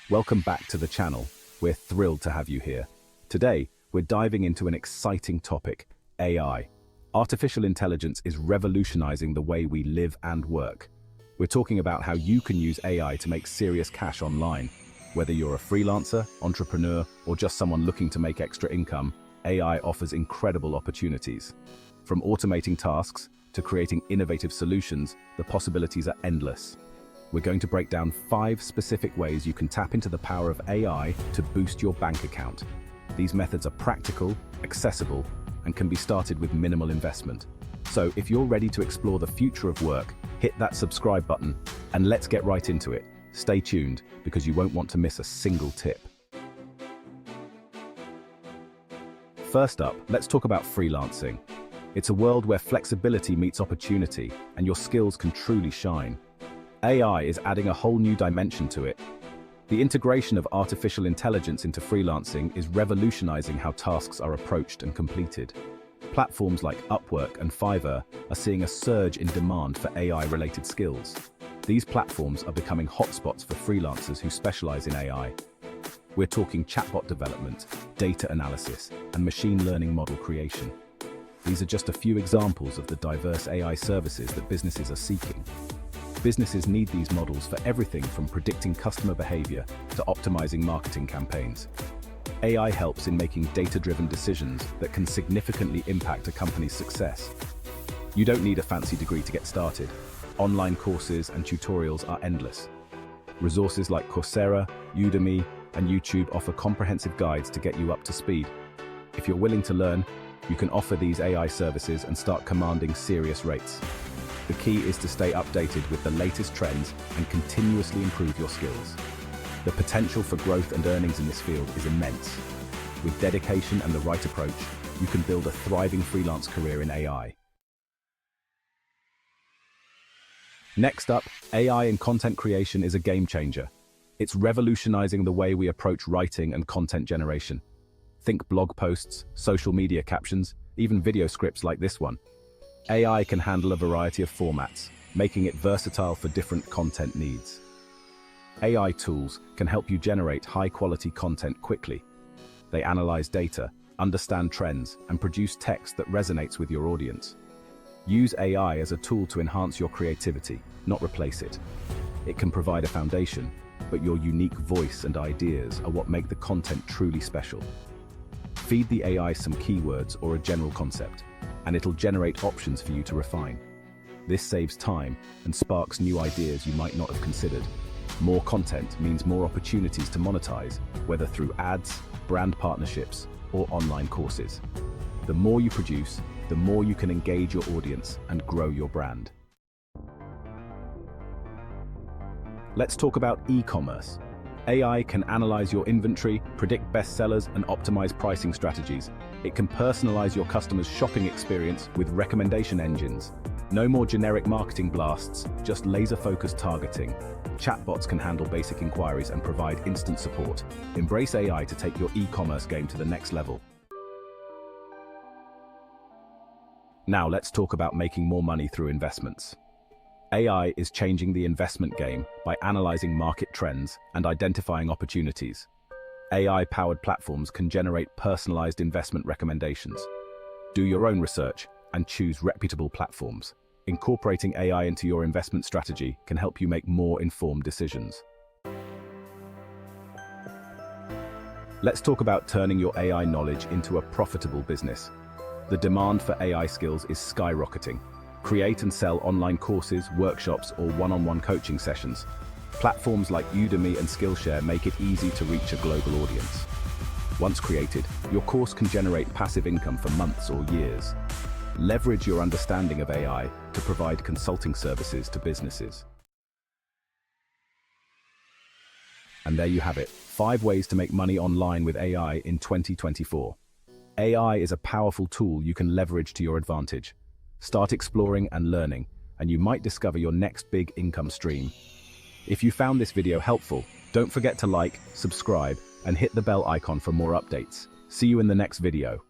Welcome back to the channel. We're thrilled to have you here. Today, we're diving into an exciting topic, AI. Artificial intelligence is revolutionizing the way we live and work. We're talking about how you can use AI to make serious cash online. Whether you're a freelancer, entrepreneur, or just someone looking to make extra income, AI offers incredible opportunities. From automating tasks to creating innovative solutions, the possibilities are endless. We're going to break down 5 specific ways you can tap into the power of AI to boost your bank account. These methods are practical, accessible, and can be started with minimal investment. So if you're ready to explore the future of work, hit that subscribe button and let's get right into it. Stay tuned because you won't want to miss a single tip. First up, let's talk about freelancing. It's a world where flexibility meets opportunity and your skills can truly shine. AI is adding a whole new dimension to it. The integration of artificial intelligence into freelancing is revolutionizing how tasks are approached and completed. Platforms like Upwork and Fiverr are seeing a surge in demand for AI-related skills. These platforms are becoming hotspots for freelancers who specialize in AI. We're talking chatbot development, data analysis, and machine learning model creation. These are just a few examples of the diverse AI services that businesses are seeking. Businesses need these models for everything from predicting customer behavior to optimizing marketing campaigns. AI helps in making data-driven decisions that can significantly impact a company's success. You don't need a fancy degree to get started. Online courses and tutorials are endless. Resources like Coursera, Udemy, and YouTube offer comprehensive guides to get you up to speed. If you're willing to learn, you can offer these AI services and start commanding serious rates. The key is to stay updated with the latest trends and continuously improve your skills. The potential for growth and earnings in this field is immense. With dedication and the right approach, you can build a thriving freelance career in AI. Next up, AI in content creation is a game changer. It's revolutionizing the way we approach writing and content generation. Think blog posts, social media captions, even video scripts like this one. AI can handle a variety of formats, making it versatile for different content needs. AI tools can help you generate high-quality content quickly. They analyze data, understand trends, and produce text that resonates with your audience. Use AI as a tool to enhance your creativity, not replace it. It can provide a foundation, but your unique voice and ideas are what make the content truly special. Feed the AI some keywords or a general concept, and it'll generate options for you to refine. This saves time and sparks new ideas you might not have considered. More content means more opportunities to monetize, whether through ads, brand partnerships, or online courses. The more you produce, the more you can engage your audience and grow your brand. Let's talk about e-commerce. AI can analyze your inventory, predict bestsellers, and optimize pricing strategies. It can personalize your customers' shopping experience with recommendation engines. No more generic marketing blasts, just laser-focused targeting. Chatbots can handle basic inquiries and provide instant support. Embrace AI to take your e-commerce game to the next level. Now let's talk about making more money through investments. AI is changing the investment game by analyzing market trends and identifying opportunities. AI-powered platforms can generate personalized investment recommendations. Do your own research and choose reputable platforms. Incorporating AI into your investment strategy can help you make more informed decisions. Let's talk about turning your AI knowledge into a profitable business. The demand for AI skills is skyrocketing. Create and sell online courses, workshops, or one-on-one coaching sessions. Platforms like Udemy and Skillshare make it easy to reach a global audience. Once created, your course can generate passive income for months or years. Leverage your understanding of AI to provide consulting services to businesses. And there you have it, 5 ways to make money online with AI in 2024. AI is a powerful tool you can leverage to your advantage. Start exploring and learning, and you might discover your next big income stream. If you found this video helpful, don't forget to like, subscribe, and hit the bell icon for more updates. See you in the next video.